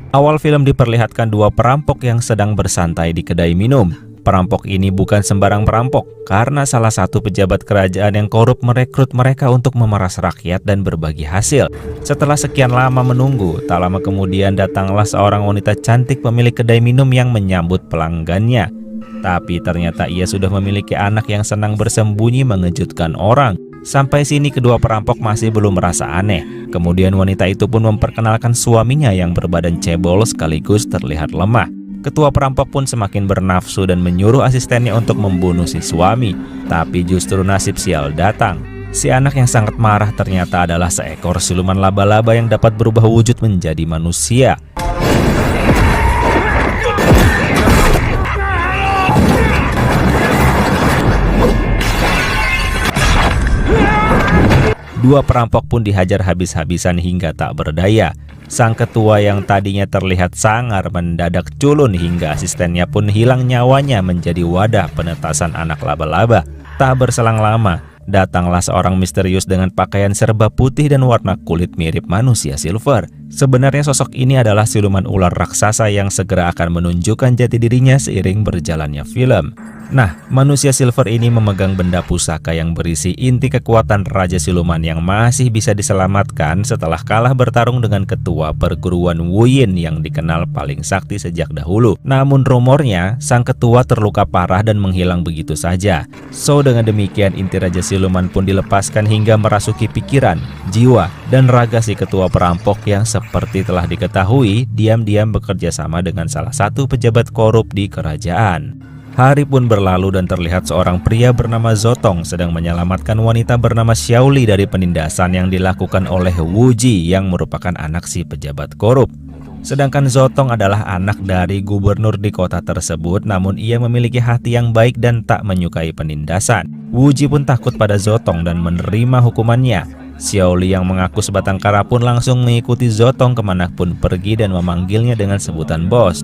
Awal film diperlihatkan dua perampok yang sedang bersantai di kedai minum. Perampok ini bukan sembarang perampok, karena salah satu pejabat kerajaan yang korup merekrut mereka untuk memeras rakyat dan berbagi hasil. Setelah sekian lama menunggu, tak lama kemudian datanglah seorang wanita cantik pemilik kedai minum yang menyambut pelanggannya. Tapi ternyata ia sudah memiliki anak yang senang bersembunyi mengejutkan orang. Sampai sini kedua perampok masih belum merasa aneh. Kemudian wanita itu pun memperkenalkan suaminya yang berbadan cebol sekaligus terlihat lemah. Ketua perampok pun semakin bernafsu dan menyuruh asistennya untuk membunuh si suami. Tapi justru nasib sial datang. Si anak yang sangat marah ternyata adalah seekor siluman laba-laba yang dapat berubah wujud menjadi manusia. Dua perampok pun dihajar habis-habisan hingga tak berdaya. Sang ketua yang tadinya terlihat sangar mendadak culun hingga asistennya pun hilang nyawanya menjadi wadah penetasan anak laba-laba. Tak berselang lama, datanglah seorang misterius dengan pakaian serba putih dan warna kulit mirip manusia silver. Sebenarnya sosok ini adalah siluman ular raksasa yang segera akan menunjukkan jati dirinya seiring berjalannya film. Nah, manusia silver ini memegang benda pusaka yang berisi inti kekuatan Raja Siluman yang masih bisa diselamatkan setelah kalah bertarung dengan ketua perguruan Wu Yin yang dikenal paling sakti sejak dahulu. Namun rumornya, sang ketua terluka parah dan menghilang begitu saja. So, dengan demikian inti Raja Siluman pun dilepaskan hingga merasuki pikiran, jiwa, dan raga si ketua perampok yang seperti telah diketahui diam-diam bekerja sama dengan salah satu pejabat korup di kerajaan. Hari pun berlalu dan terlihat seorang pria bernama Zotong sedang menyelamatkan wanita bernama Xiaoli dari penindasan yang dilakukan oleh Wu Ji yang merupakan anak si pejabat korup. Sedangkan Zotong adalah anak dari gubernur di kota tersebut, namun ia memiliki hati yang baik dan tak menyukai penindasan. Wu Ji pun takut pada Zotong dan menerima hukumannya. Xiaoli yang mengaku sebatang kara pun langsung mengikuti Zotong kemanapun pergi dan memanggilnya dengan sebutan bos.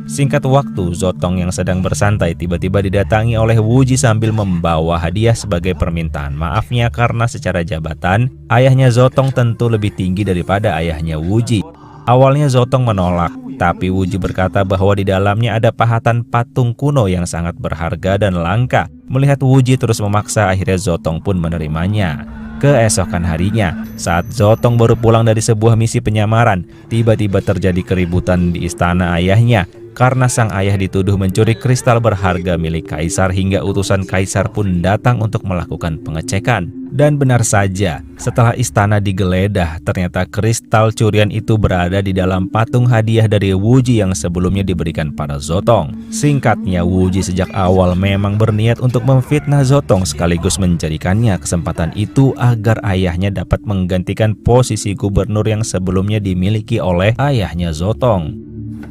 Singkat waktu, Zotong yang sedang bersantai tiba-tiba didatangi oleh Wu Ji sambil membawa hadiah sebagai permintaan maafnya karena secara jabatan, ayahnya Zotong tentu lebih tinggi daripada ayahnya Wu Ji. Awalnya Zotong menolak, tapi Wu Ji berkata bahwa di dalamnya ada pahatan patung kuno yang sangat berharga dan langka. Melihat Wu Ji terus memaksa, akhirnya Zotong pun menerimanya. Keesokan harinya, saat Zotong baru pulang dari sebuah misi penyamaran, tiba-tiba terjadi keributan di istana ayahnya. Karena sang ayah dituduh mencuri kristal berharga milik kaisar hingga utusan kaisar pun datang untuk melakukan pengecekan. Dan benar saja, setelah istana digeledah, ternyata kristal curian itu berada di dalam patung hadiah dari Wu Ji yang sebelumnya diberikan pada Zotong. Singkatnya, Wu Ji sejak awal memang berniat untuk memfitnah Zotong sekaligus menjadikannya kesempatan itu agar ayahnya dapat menggantikan posisi gubernur yang sebelumnya dimiliki oleh ayahnya Zotong.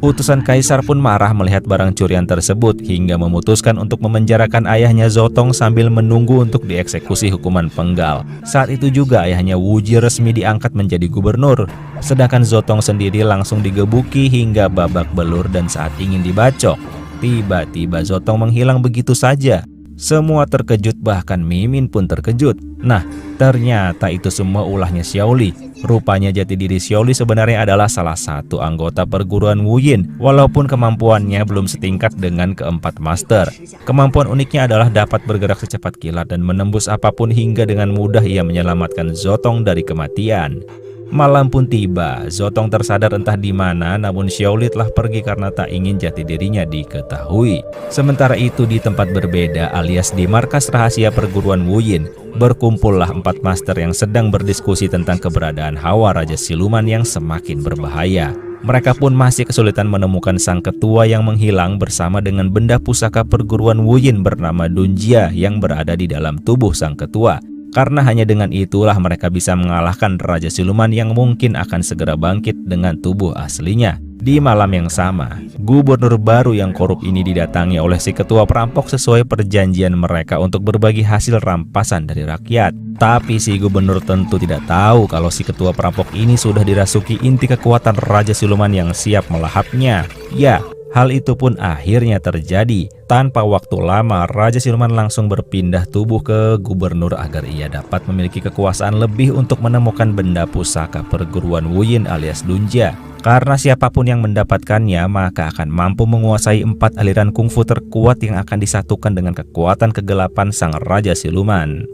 Utusan kaisar pun marah melihat barang curian tersebut hingga memutuskan untuk memenjarakan ayahnya Zotong sambil menunggu untuk dieksekusi hukuman penggal. Saat itu juga ayahnya Wu Ji resmi diangkat menjadi gubernur, sedangkan Zotong sendiri langsung digebuki hingga babak belur dan saat ingin dibacok, tiba-tiba Zotong menghilang begitu saja. Semua terkejut, bahkan Mimin pun terkejut. Nah, ternyata itu semua ulahnya Xiaoli. Rupanya jati diri Xiaoli sebenarnya adalah salah satu anggota perguruan Wu Yin, walaupun kemampuannya belum setingkat dengan keempat master. Kemampuan uniknya adalah dapat bergerak secepat kilat dan menembus apapun hingga dengan mudah ia menyelamatkan Zotong dari kematian. Malam pun tiba, Zotong tersadar entah di mana, namun Xiaoli telah pergi karena tak ingin jati dirinya diketahui. Sementara itu di tempat berbeda alias di markas rahasia perguruan Wu Yin, berkumpullah 4 master yang sedang berdiskusi tentang keberadaan hawa Raja Siluman yang semakin berbahaya. Mereka pun masih kesulitan menemukan sang ketua yang menghilang bersama dengan benda pusaka perguruan Wu Yin bernama Dunjia yang berada di dalam tubuh sang ketua. Karena hanya dengan itulah mereka bisa mengalahkan Raja Siluman yang mungkin akan segera bangkit dengan tubuh aslinya. Di malam yang sama, gubernur baru yang korup ini didatangi oleh si ketua perampok sesuai perjanjian mereka untuk berbagi hasil rampasan dari rakyat. Tapi si gubernur tentu tidak tahu kalau si ketua perampok ini sudah dirasuki inti kekuatan Raja Siluman yang siap melahapnya. Ya, Hal itu pun akhirnya terjadi. Tanpa waktu lama, Raja Siluman langsung berpindah tubuh ke gubernur agar ia dapat memiliki kekuasaan lebih untuk menemukan benda pusaka perguruan Wu Yin alias Dunjia. Karena siapapun yang mendapatkannya maka akan mampu menguasai 4 aliran kungfu terkuat yang akan disatukan dengan kekuatan kegelapan sang Raja Siluman.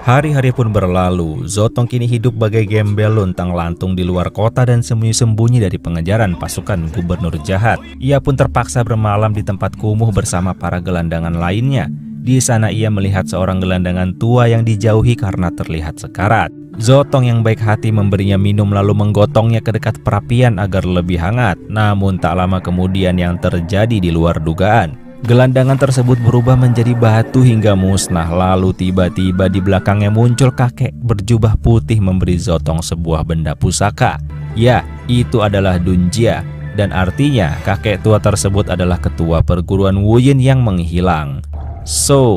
Hari-hari pun berlalu, Zotong kini hidup bagai gembel luntang-lantung di luar kota dan sembunyi-sembunyi dari pengejaran pasukan gubernur jahat. Ia pun terpaksa bermalam di tempat kumuh bersama para gelandangan lainnya. Di sana ia melihat seorang gelandangan tua yang dijauhi karena terlihat sekarat. Zotong yang baik hati memberinya minum lalu menggotongnya ke dekat perapian agar lebih hangat. Namun tak lama kemudian yang terjadi di luar dugaan. Gelandangan tersebut berubah menjadi batu hingga musnah. Lalu tiba-tiba di belakangnya muncul kakek berjubah putih memberi Zotong sebuah benda pusaka. Ya, itu adalah Dunjia. Dan artinya kakek tua tersebut adalah ketua perguruan Wu Yin yang menghilang.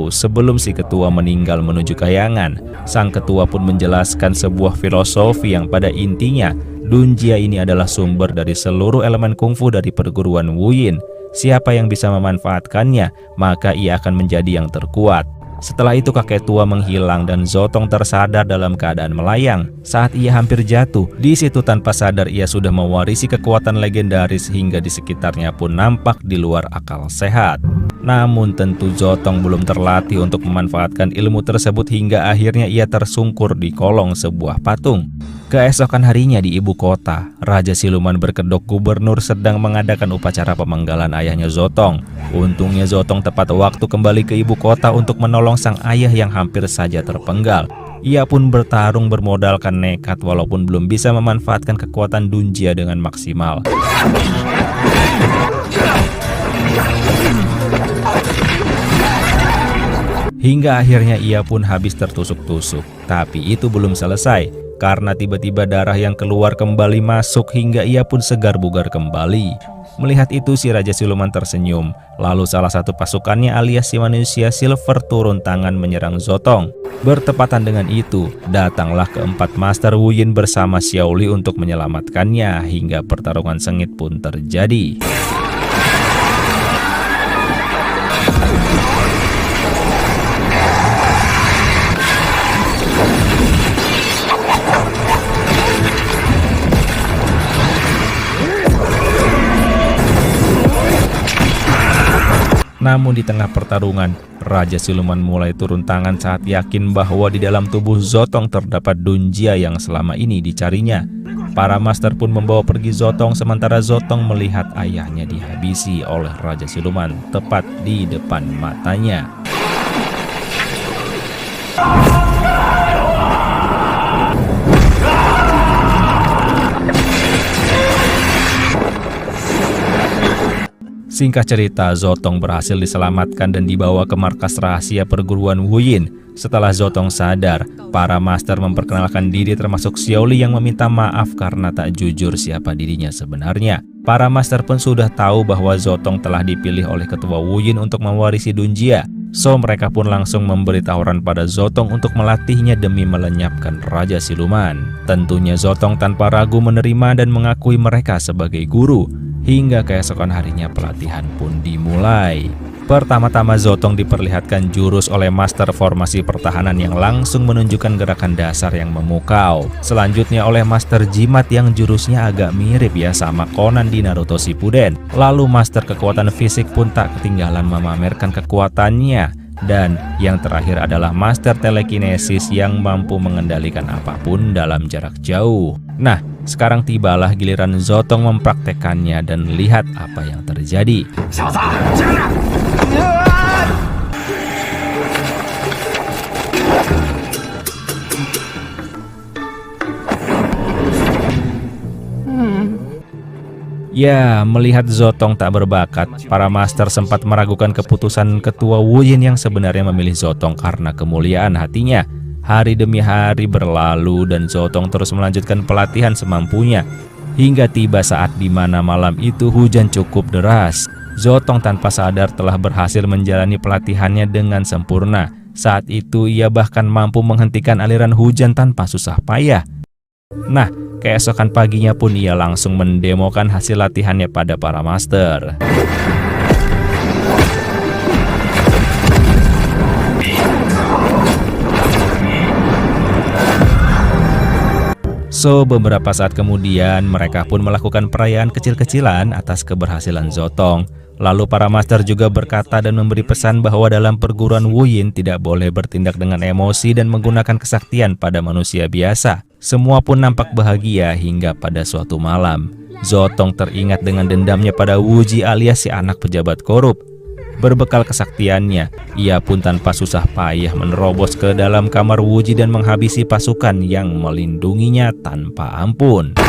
Sebelum si ketua meninggal menuju kayangan, sang ketua pun menjelaskan sebuah filosofi yang pada intinya Dunjia ini adalah sumber dari seluruh elemen kungfu dari perguruan Wu Yin. Siapa yang bisa memanfaatkannya, maka ia akan menjadi yang terkuat. Setelah itu kakek tua menghilang dan Zotong tersadar dalam keadaan melayang. Saat ia hampir jatuh, di situ tanpa sadar ia sudah mewarisi kekuatan legendaris hingga di sekitarnya pun nampak di luar akal sehat. Namun tentu Zotong belum terlatih untuk memanfaatkan ilmu tersebut hingga akhirnya ia tersungkur di kolong sebuah patung. Keesokan harinya di ibu kota, Raja Siluman berkedok gubernur sedang mengadakan upacara pemenggalan ayahnya Zotong. Untungnya Zotong tepat waktu kembali ke ibu kota untuk menolong sang ayah yang hampir saja terpenggal. Ia pun bertarung bermodalkan nekat walaupun belum bisa memanfaatkan kekuatan Dunjia dengan maksimal. Hingga akhirnya ia pun habis tertusuk-tusuk. Tapi itu belum selesai. Karena tiba-tiba darah yang keluar kembali masuk hingga ia pun segar bugar kembali. Melihat itu si Raja Siluman tersenyum. Lalu salah satu pasukannya alias si manusia silver turun tangan menyerang Zotong. Bertepatan dengan itu, datanglah keempat Master Wu Yin bersama Xiaoli untuk menyelamatkannya hingga pertarungan sengit pun terjadi. Namun di tengah pertarungan, Raja Siluman mulai turun tangan saat yakin bahwa di dalam tubuh Zotong terdapat Dunjia yang selama ini dicarinya. Para master pun membawa pergi Zotong sementara Zotong melihat ayahnya dihabisi oleh Raja Siluman tepat di depan matanya. Singkat cerita, Zotong berhasil diselamatkan dan dibawa ke markas rahasia perguruan Wu Yin. Setelah Zotong sadar, para master memperkenalkan diri termasuk Xiaoli yang meminta maaf karena tak jujur siapa dirinya sebenarnya. Para master pun sudah tahu bahwa Zotong telah dipilih oleh ketua Wu Yin untuk mewarisi Dunjia. Mereka pun langsung memberi tawaran pada Zotong untuk melatihnya demi melenyapkan Raja Siluman. Tentunya Zotong tanpa ragu menerima dan mengakui mereka sebagai guru. Hingga keesokan harinya pelatihan pun dimulai. Pertama-tama Zotong diperlihatkan jurus oleh master formasi pertahanan yang langsung menunjukkan gerakan dasar yang memukau. Selanjutnya oleh master jimat yang jurusnya agak mirip ya sama Conan di Naruto Shippuden. Lalu master kekuatan fisik pun tak ketinggalan memamerkan kekuatannya. Dan yang terakhir adalah master telekinesis yang mampu mengendalikan apapun dalam jarak jauh. Nah, sekarang tibalah giliran Zotong mempraktekannya dan lihat apa yang terjadi. Ya, melihat Zotong tak berbakat, para master sempat meragukan keputusan ketua Wu Yin yang sebenarnya memilih Zotong karena kemuliaan hatinya. Hari demi hari berlalu dan Zotong terus melanjutkan pelatihan semampunya. Hingga tiba saat di mana malam itu hujan cukup deras. Zotong tanpa sadar telah berhasil menjalani pelatihannya dengan sempurna. Saat itu ia bahkan mampu menghentikan aliran hujan tanpa susah payah. Nah, keesokan paginya pun ia langsung mendemokan hasil latihannya pada para master. So, beberapa saat kemudian mereka pun melakukan perayaan kecil-kecilan atas keberhasilan Zotong. Lalu para master juga berkata dan memberi pesan bahwa dalam perguruan Wu Yin tidak boleh bertindak dengan emosi dan menggunakan kesaktian pada manusia biasa. Semua pun nampak bahagia hingga pada suatu malam. Zotong teringat dengan dendamnya pada Wu Ji alias si anak pejabat korup. Berbekal kesaktiannya, ia pun tanpa susah payah menerobos ke dalam kamar Wu Ji dan menghabisi pasukan yang melindunginya tanpa ampun.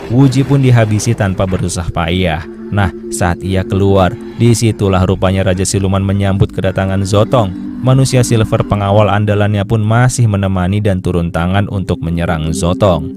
Wu Ji pun dihabisi tanpa bersusah payah. Nah, saat ia keluar, disitulah rupanya Raja Siluman menyambut kedatangan Zotong. Manusia silver pengawal andalannya pun masih menemani dan turun tangan untuk menyerang Zotong.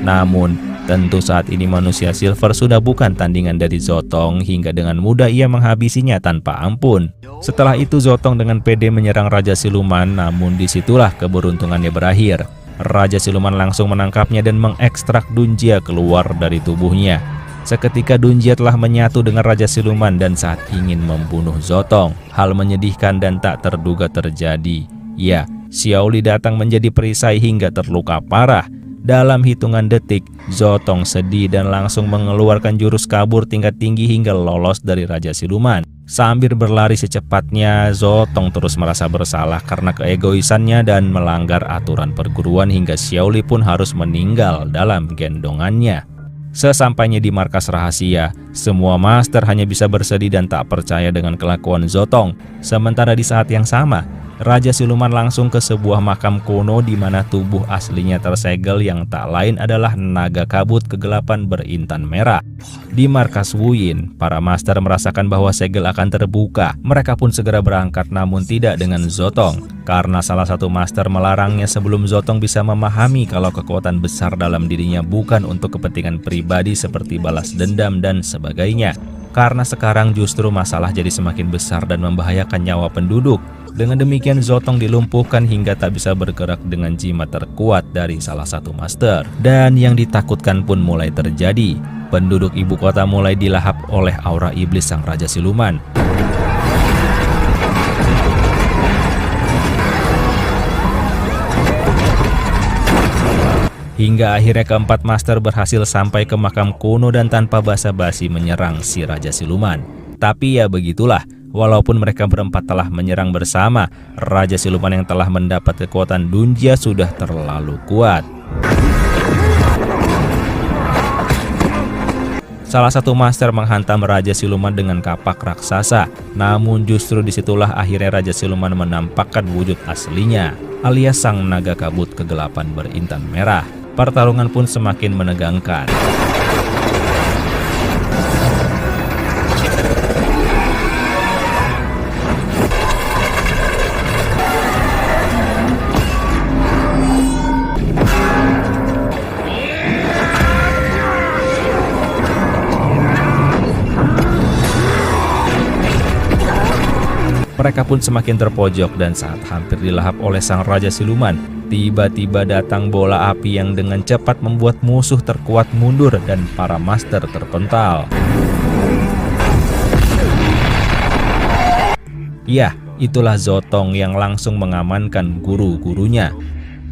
Namun, tentu saat ini manusia silver sudah bukan tandingan dari Zotong hingga dengan mudah ia menghabisinya tanpa ampun. Setelah itu Zotong dengan pede menyerang Raja Siluman, namun disitulah keberuntungannya berakhir. Raja Siluman langsung menangkapnya dan mengekstrak Dunjia keluar dari tubuhnya. Seketika Dunjia telah menyatu dengan Raja Siluman dan saat ingin membunuh Zotong. Hal menyedihkan dan tak terduga terjadi. Ya, Xiao Li datang menjadi perisai hingga terluka parah. Dalam hitungan detik, Zotong sedih dan langsung mengeluarkan jurus kabur tingkat tinggi hingga lolos dari Raja Siluman. Sambil berlari secepatnya, Zotong terus merasa bersalah karena keegoisannya dan melanggar aturan perguruan hingga Xiao Li pun harus meninggal dalam gendongannya. Sesampainya di markas rahasia, semua master hanya bisa bersedih dan tak percaya dengan kelakuan Zotong. Sementara di saat yang sama, Raja Siluman langsung ke sebuah makam kuno di mana tubuh aslinya tersegel yang tak lain adalah naga kabut kegelapan berintan merah. Di markas Wu Yin, para master merasakan bahwa segel akan terbuka. Mereka pun segera berangkat namun tidak dengan Zotong. Karena salah satu master melarangnya sebelum Zotong bisa memahami kalau kekuatan besar dalam dirinya bukan untuk kepentingan pribadi seperti balas dendam dan sebagainya. Karena sekarang justru masalah jadi semakin besar dan membahayakan nyawa penduduk. Dengan demikian Zotong dilumpuhkan hingga tak bisa bergerak dengan jimat terkuat dari salah satu master. Dan yang ditakutkan pun mulai terjadi. Penduduk ibu kota mulai dilahap oleh aura iblis sang Raja Siluman. Hingga akhirnya keempat master berhasil sampai ke makam kuno dan tanpa basa-basi menyerang si Raja Siluman. Tapi ya begitulah. Walaupun mereka berempat telah menyerang bersama, Raja Siluman yang telah mendapat kekuatan Dunjia sudah terlalu kuat. Salah satu master menghantam Raja Siluman dengan kapak raksasa. Namun justru disitulah akhirnya Raja Siluman menampakkan wujud aslinya, alias sang naga kabut kegelapan berintan merah. Pertarungan pun semakin menegangkan. Mereka pun semakin terpojok dan saat hampir dilahap oleh sang Raja Siluman, tiba-tiba datang bola api yang dengan cepat membuat musuh terkuat mundur dan para master terpental. Ya, itulah Zotong yang langsung mengamankan guru-gurunya.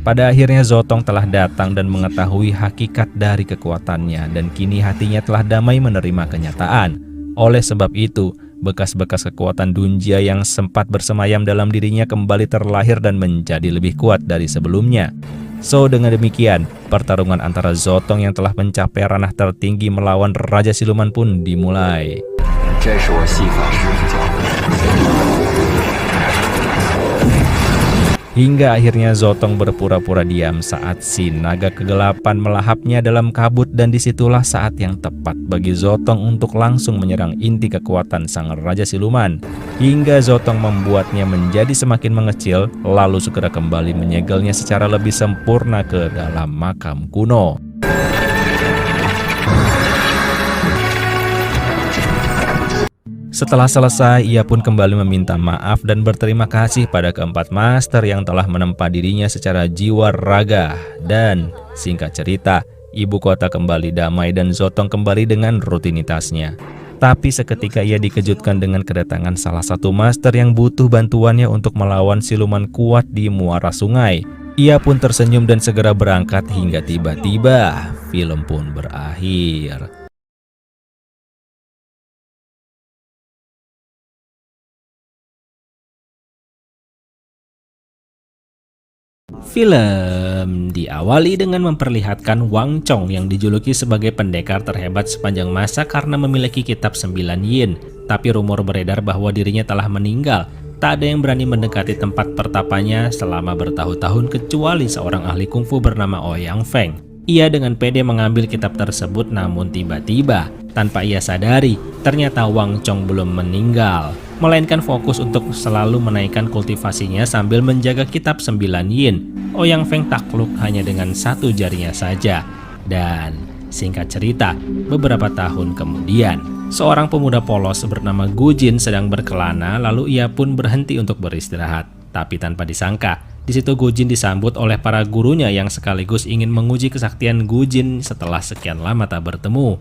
Pada akhirnya Zotong telah datang dan mengetahui hakikat dari kekuatannya dan kini hatinya telah damai menerima kenyataan. Oleh sebab itu, bekas-bekas kekuatan Dunjia yang sempat bersemayam dalam dirinya kembali terlahir dan menjadi lebih kuat dari sebelumnya. So, dengan demikian, pertarungan antara Zotong yang telah mencapai ranah tertinggi melawan Raja Siluman pun dimulai. Hingga akhirnya Zotong berpura-pura diam saat si naga kegelapan melahapnya dalam kabut dan disitulah saat yang tepat bagi Zotong untuk langsung menyerang inti kekuatan sang Raja Siluman. Hingga Zotong membuatnya menjadi semakin mengecil lalu segera kembali menyegelnya secara lebih sempurna ke dalam makam kuno. Setelah selesai, ia pun kembali meminta maaf dan berterima kasih pada keempat master yang telah menempa dirinya secara jiwa raga. Dan singkat cerita, Ibu kota kembali damai dan Zotong kembali dengan rutinitasnya. Tapi seketika ia dikejutkan dengan kedatangan salah satu master yang butuh bantuannya untuk melawan siluman kuat di muara sungai. Ia pun tersenyum dan segera berangkat hingga tiba-tiba film pun berakhir. Film diawali dengan memperlihatkan Wang Chong yang dijuluki sebagai pendekar terhebat sepanjang masa karena memiliki kitab 9 yin. Tapi rumor beredar bahwa dirinya telah meninggal. Tak ada yang berani mendekati tempat pertapanya selama bertahun-tahun kecuali seorang ahli kungfu bernama Ouyang Feng. Ia dengan pede mengambil kitab tersebut, namun tiba-tiba tanpa ia sadari ternyata Wang Chong belum meninggal, melainkan fokus untuk selalu menaikkan kultivasinya sambil menjaga kitab 9 yin. Ouyang Feng takluk hanya dengan satu jarinya saja. Dan singkat cerita, beberapa tahun kemudian seorang pemuda polos bernama Gu Jin sedang berkelana, lalu ia pun berhenti untuk beristirahat. Tapi tanpa disangka, di situ Gu Jin disambut oleh para gurunya yang sekaligus ingin menguji kesaktian Gu Jin setelah sekian lama tak bertemu.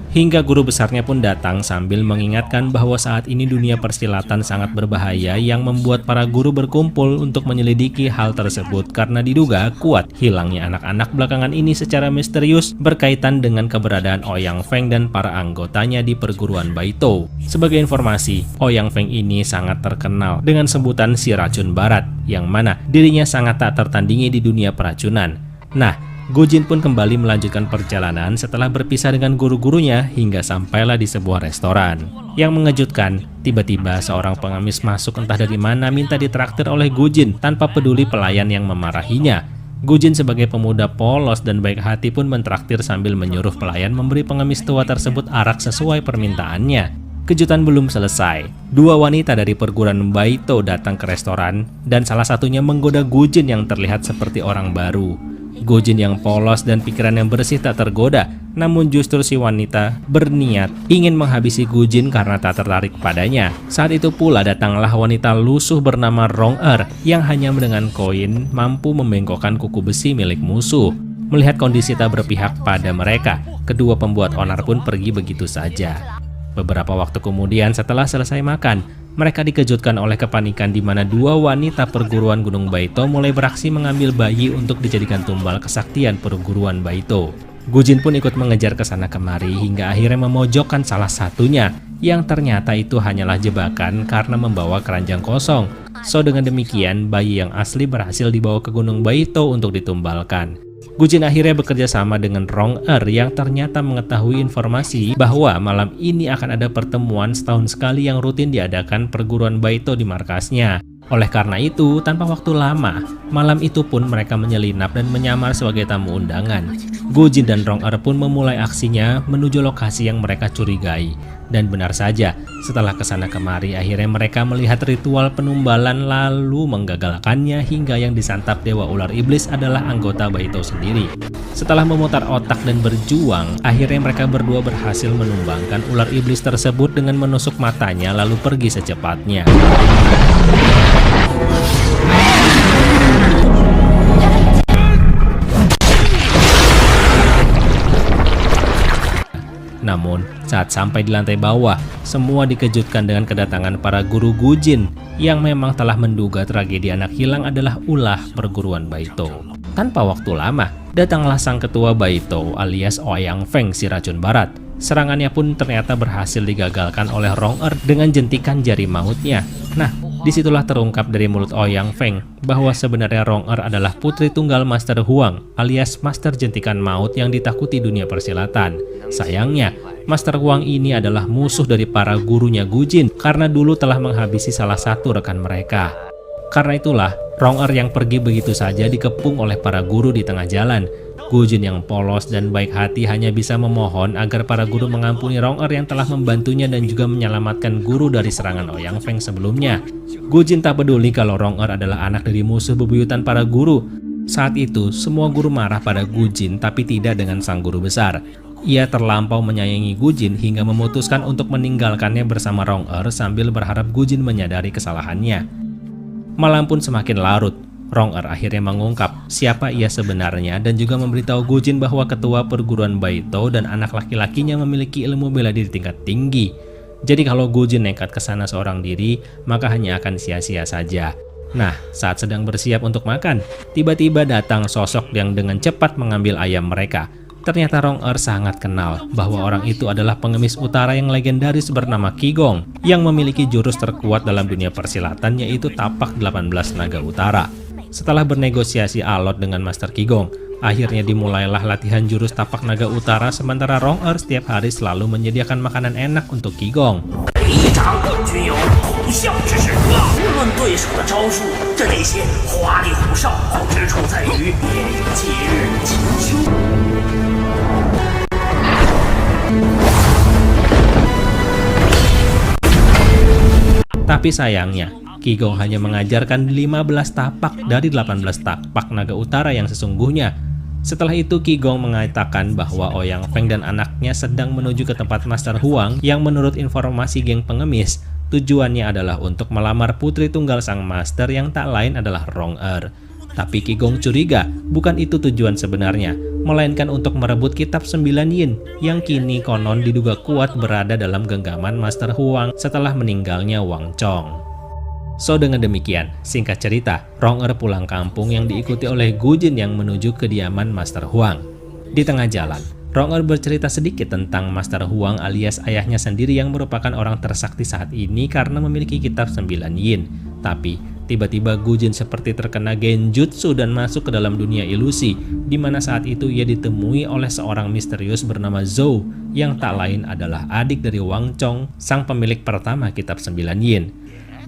Hingga guru besarnya pun datang sambil mengingatkan bahwa saat ini dunia persilatan sangat berbahaya, yang membuat para guru berkumpul untuk menyelidiki hal tersebut karena diduga kuat hilangnya anak-anak belakangan ini secara misterius berkaitan dengan keberadaan Ouyang Feng dan para anggotanya di perguruan Baitou. Sebagai informasi, Ouyang Feng ini sangat terkenal dengan sebutan si racun barat, yang mana dirinya sangat tak tertandingi di dunia peracunan. Nah, Gu Jin pun kembali melanjutkan perjalanan setelah berpisah dengan guru-gurunya hingga sampailah di sebuah restoran. Yang mengejutkan, tiba-tiba seorang pengemis masuk entah dari mana minta ditraktir oleh Gu Jin tanpa peduli pelayan yang memarahinya. Gu Jin sebagai pemuda polos dan baik hati pun mentraktir sambil menyuruh pelayan memberi pengemis tua tersebut arak sesuai permintaannya. Kejutan belum selesai. Dua wanita dari perguruan Baitou datang ke restoran dan salah satunya menggoda Gu Jin yang terlihat seperti orang baru. Gu Jin yang polos dan pikiran yang bersih tak tergoda, namun justru si wanita berniat ingin menghabisi Gu Jin karena tak tertarik padanya. Saat itu pula datanglah wanita lusuh bernama Rong Er yang hanya dengan koin mampu membengkokkan kuku besi milik musuh. Melihat kondisi tak berpihak pada mereka, kedua pembuat onar pun pergi begitu saja. Beberapa waktu kemudian setelah selesai makan, mereka dikejutkan oleh kepanikan di mana dua wanita perguruan Gunung Baitou mulai beraksi mengambil bayi untuk dijadikan tumbal kesaktian perguruan Baitou. Gu Jin pun ikut mengejar ke sana kemari hingga akhirnya memojokkan salah satunya, yang ternyata itu hanyalah jebakan karena membawa keranjang kosong. So dengan demikian, bayi yang asli berhasil dibawa ke Gunung Baitou untuk ditumbalkan. Gu Jin akhirnya bekerja sama dengan Rong Er yang ternyata mengetahui informasi bahwa malam ini akan ada pertemuan setahun sekali yang rutin diadakan perguruan Baitou di markasnya. Oleh karena itu, tanpa waktu lama, malam itu pun mereka menyelinap dan menyamar sebagai tamu undangan. Gu Jin dan Rong Er pun memulai aksinya menuju lokasi yang mereka curigai. Dan benar saja, setelah kesana kemari akhirnya mereka melihat ritual penumbalan lalu menggagalkannya hingga yang disantap Dewa Ular Iblis adalah anggota Baitou sendiri. Setelah memutar otak dan berjuang, akhirnya mereka berdua berhasil menumbangkan ular iblis tersebut dengan menusuk matanya lalu pergi secepatnya. Namun, saat sampai di lantai bawah, semua dikejutkan dengan kedatangan para guru Gu Jin yang memang telah menduga tragedi anak hilang adalah ulah perguruan Baitou. Tanpa waktu lama, datanglah sang ketua Baitou alias Ouyang Feng si racun barat. Serangannya pun ternyata berhasil digagalkan oleh Rong Er dengan jentikan jari mautnya. Nah, disitulah terungkap dari mulut Ouyang Feng bahwa sebenarnya Rong Er adalah putri tunggal Master Huang alias Master Jentikan Maut yang ditakuti dunia persilatan. Sayangnya, Master Huang ini adalah musuh dari para gurunya Gu Jin karena dulu telah menghabisi salah satu rekan mereka. Karena itulah, Rong Er yang pergi begitu saja dikepung oleh para guru di tengah jalan. Gu Jin yang polos dan baik hati hanya bisa memohon agar para guru mengampuni Rong Er yang telah membantunya dan juga menyelamatkan guru dari serangan Ouyang Feng sebelumnya. Gu Jin tak peduli kalau Rong Er adalah anak dari musuh bebuyutan para guru. Saat itu, semua guru marah pada Gu Jin tapi tidak dengan sang guru besar. Ia terlampau menyayangi Gujin hingga memutuskan untuk meninggalkannya bersama Rong-er sambil berharap Gujin menyadari kesalahannya. Malam pun semakin larut. Rong-er akhirnya mengungkap siapa ia sebenarnya dan juga memberitahu Gujin bahwa ketua perguruan Baito dan anak laki-lakinya memiliki ilmu bela diri tingkat tinggi. Jadi kalau Gujin nekat ke sana seorang diri, maka hanya akan sia-sia saja. Nah, saat sedang bersiap untuk makan, tiba-tiba datang sosok yang dengan cepat mengambil ayam mereka. Ternyata Rong-er sangat kenal bahwa orang itu adalah pengemis utara yang legendaris bernama Qigong yang memiliki jurus terkuat dalam dunia persilatan, yaitu tapak 18 naga utara. Setelah bernegosiasi alot dengan Master Qigong, akhirnya dimulailah latihan jurus tapak naga utara, sementara Rong-er setiap hari selalu menyediakan makanan enak untuk Qigong. Tapi sayangnya, Qigong hanya mengajarkan 15 tapak dari 18 tapak naga utara yang sesungguhnya. Setelah itu Qigong mengatakan bahwa Ouyang Feng dan anaknya sedang menuju ke tempat Master Huang yang menurut informasi geng pengemis, tujuannya adalah untuk melamar putri tunggal sang master yang tak lain adalah Rong-er. Tapi Qigong curiga bukan itu tujuan sebenarnya, melainkan untuk merebut kitab 9 yin yang kini konon diduga kuat berada dalam genggaman Master Huang setelah meninggalnya Wang Chong. So dengan demikian, singkat cerita, Rong-er pulang kampung yang diikuti oleh Gujin yang menuju kediaman Master Huang. Di tengah jalan, Rong-er bercerita sedikit tentang Master Huang alias ayahnya sendiri yang merupakan orang tersakti saat ini karena memiliki kitab 9 yin. Tapi tiba-tiba Gujin seperti terkena genjutsu dan masuk ke dalam dunia ilusi, di mana saat itu ia ditemui oleh seorang misterius bernama Zhou yang tak lain adalah adik dari Wang Chong, sang pemilik pertama kitab 9 yin.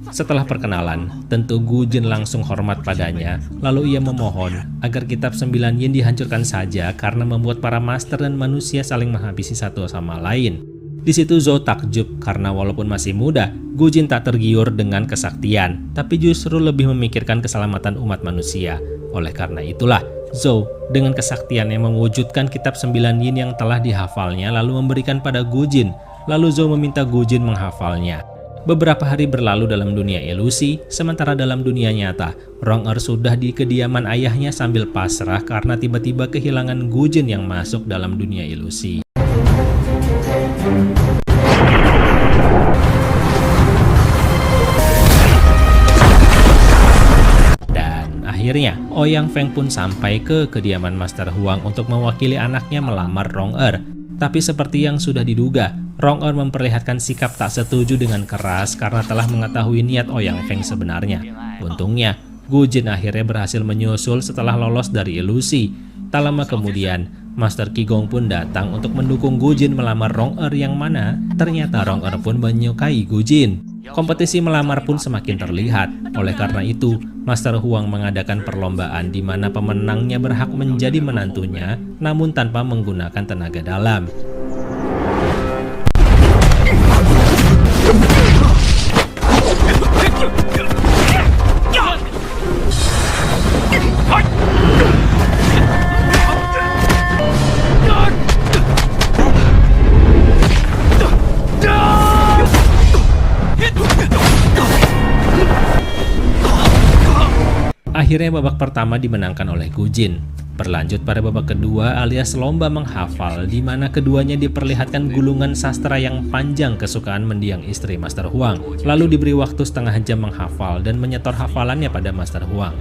Setelah perkenalan, tentu Gujin langsung hormat padanya, lalu ia memohon agar kitab 9 yin dihancurkan saja karena membuat para master dan manusia saling menghabisi satu sama lain. Di situ Zhou takjub karena walaupun masih muda, Gujin tak tergiur dengan kesaktian, tapi justru lebih memikirkan keselamatan umat manusia. Oleh karena itulah, Zhou dengan kesaktiannya mewujudkan kitab 9 yin yang telah dihafalnya lalu memberikan pada Gujin, lalu Zhou meminta Gujin menghafalnya. Beberapa hari berlalu dalam dunia ilusi, sementara dalam dunia nyata, Rong-er sudah di kediaman ayahnya sambil pasrah karena tiba-tiba kehilangan Gujin yang masuk dalam dunia ilusi. Dan akhirnya, Ouyang Feng pun sampai ke kediaman Master Huang untuk mewakili anaknya melamar Rong-er. Tapi seperti yang sudah diduga, Rong-er memperlihatkan sikap tak setuju dengan keras karena telah mengetahui niat Ouyang Feng sebenarnya. Untungnya, Gujin akhirnya berhasil menyusul setelah lolos dari ilusi. Tak lama kemudian, Master Qigong pun datang untuk mendukung Gujin melamar Rong-er yang mana ternyata Rong-er pun menyukai Gujin. Kompetisi melamar pun semakin terlihat. Oleh karena itu, Master Huang mengadakan perlombaan di mana pemenangnya berhak menjadi menantunya, namun tanpa menggunakan tenaga dalam. Akhirnya babak pertama dimenangkan oleh Gujin. Berlanjut pada babak kedua alias lomba menghafal, di mana keduanya diperlihatkan gulungan sastra yang panjang kesukaan mendiang istri Master Huang. Lalu diberi waktu setengah jam menghafal dan menyetor hafalannya pada Master Huang.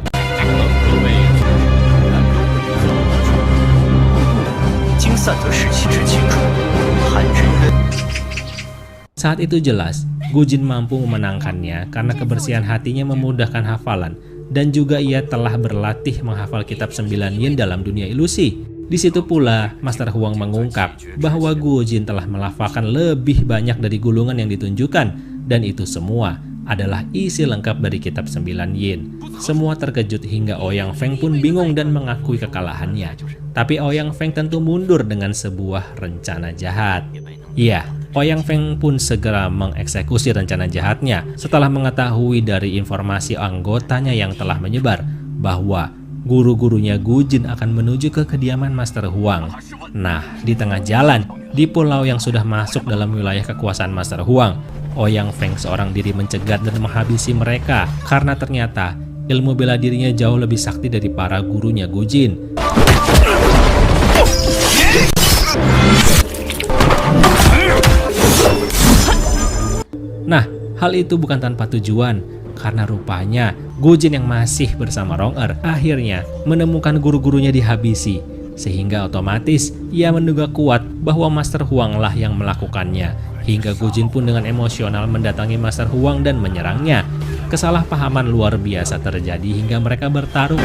Saat itu jelas, Gujin mampu memenangkannya karena kebersihan hatinya memudahkan hafalan. Dan juga ia telah berlatih menghafal kitab 9 yin dalam dunia ilusi. Di situ pula Master Huang mengungkap bahwa Gujin telah melafalkan lebih banyak dari gulungan yang ditunjukkan, dan itu semua adalah isi lengkap dari kitab 9 yin. Semua terkejut hingga Ouyang Feng pun bingung dan mengakui kekalahannya. Tapi Ouyang Feng tentu mundur dengan sebuah rencana jahat. Iya, Ouyang Feng pun segera mengeksekusi rencana jahatnya setelah mengetahui dari informasi anggotanya yang telah menyebar bahwa guru-gurunya Gujin akan menuju ke kediaman Master Huang. Nah, di tengah jalan, di pulau yang sudah masuk dalam wilayah kekuasaan Master Huang, Ouyang Feng seorang diri mencegat dan menghabisi mereka karena ternyata ilmu bela dirinya jauh lebih sakti dari para gurunya Gujin. Nah, hal itu bukan tanpa tujuan, karena rupanya Gujin yang masih bersama Rong-er akhirnya menemukan guru-gurunya dihabisi, sehingga otomatis ia menduga kuat bahwa Master Huang lah yang melakukannya, hingga Gujin pun dengan emosional mendatangi Master Huang dan menyerangnya. Kesalahpahaman luar biasa terjadi hingga mereka bertarung.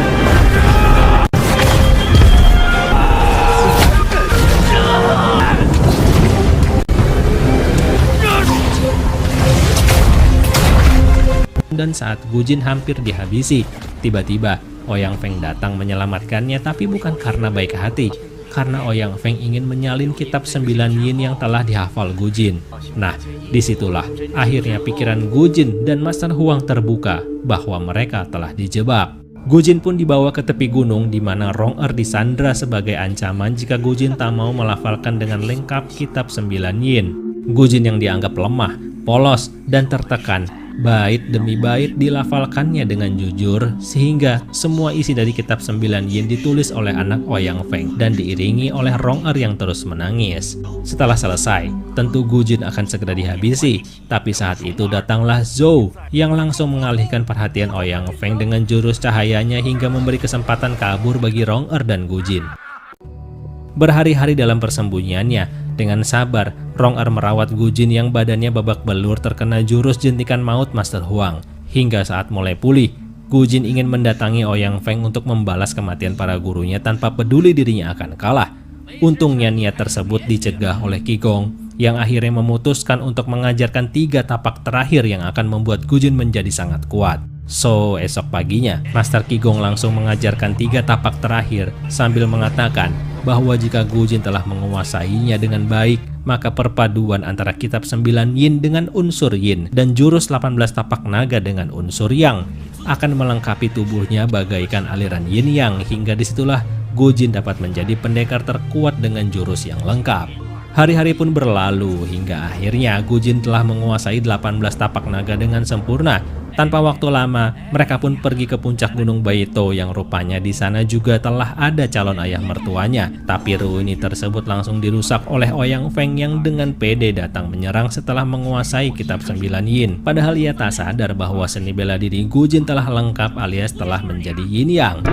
Dan saat Gujin hampir dihabisi, tiba-tiba Ouyang Feng datang menyelamatkannya, tapi bukan karena baik hati, karena Ouyang Feng ingin menyalin kitab 9 yin yang telah dihafal Gujin. Nah, disitulah akhirnya pikiran Gujin dan Master Huang terbuka bahwa mereka telah dijebak. Gujin pun dibawa ke tepi gunung di mana Rong-er disandra sebagai ancaman jika Gujin tak mau melafalkan dengan lengkap kitab 9 yin. Gujin yang dianggap lemah, polos, dan tertekan, bait demi bait dilafalkannya dengan jujur, sehingga semua isi dari kitab 9 yin ditulis oleh anak Ouyang Feng dan diiringi oleh Rong-er yang terus menangis. Setelah selesai, tentu Gujin akan segera dihabisi, tapi saat itu datanglah Zhou yang langsung mengalihkan perhatian Ouyang Feng dengan jurus cahayanya hingga memberi kesempatan kabur bagi Rong-er dan Gujin. Berhari-hari dalam persembunyiannya, dengan sabar, Rong-er merawat Gujin yang badannya babak belur terkena jurus jentikan maut Master Huang. Hingga saat mulai pulih, Gujin ingin mendatangi Ouyang Feng untuk membalas kematian para gurunya tanpa peduli dirinya akan kalah. Untungnya niat tersebut dicegah oleh Qi Gong, yang akhirnya memutuskan untuk mengajarkan 3 tapak terakhir yang akan membuat Gujin menjadi sangat kuat. So, esok paginya, Master Qi Gong langsung mengajarkan 3 tapak terakhir sambil mengatakan bahwa jika Gujin telah menguasainya dengan baik, maka perpaduan antara kitab 9 yin dengan unsur yin dan jurus 18 tapak naga dengan unsur yang akan melengkapi tubuhnya bagaikan aliran yin yang, hingga disitulah Gujin dapat menjadi pendekar terkuat dengan jurus yang lengkap. Hari-hari pun berlalu hingga akhirnya Gujin telah menguasai 18 tapak naga dengan sempurna. Tanpa waktu lama, mereka pun pergi ke puncak Gunung Baito yang rupanya di sana juga telah ada calon ayah mertuanya. Tapi ruini tersebut langsung dirusak oleh Ouyang Feng yang dengan pede datang menyerang setelah menguasai kitab 9 yin. Padahal ia tak sadar bahwa seni bela diri Gujin telah lengkap alias telah menjadi yin yang.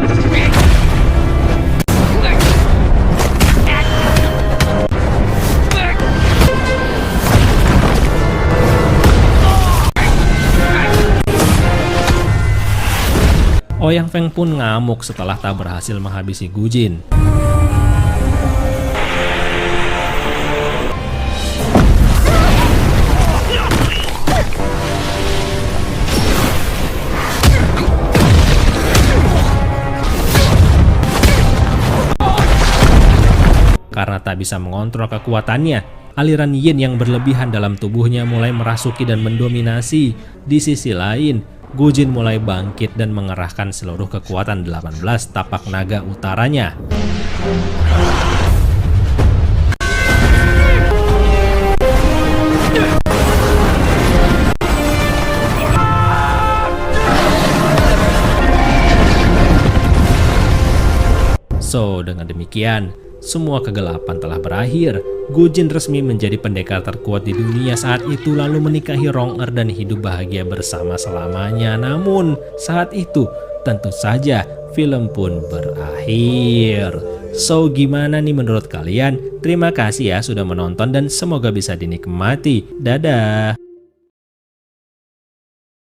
Ouyang Feng pun ngamuk setelah tak berhasil menghabisi Gujin. Karena tak bisa mengontrol kekuatannya, aliran yin yang berlebihan dalam tubuhnya mulai merasuki dan mendominasi. Di sisi lain, Gujin mulai bangkit dan mengerahkan seluruh kekuatan 18 tapak naga utaranya. So, dengan demikian, semua kegelapan telah berakhir. Gujin resmi menjadi pendekar terkuat di dunia saat itu, lalu menikahi Rong-er dan hidup bahagia bersama selamanya. Namun saat itu tentu saja film pun berakhir. So, gimana nih menurut kalian? Terima kasih ya sudah menonton dan semoga bisa dinikmati. Dadah.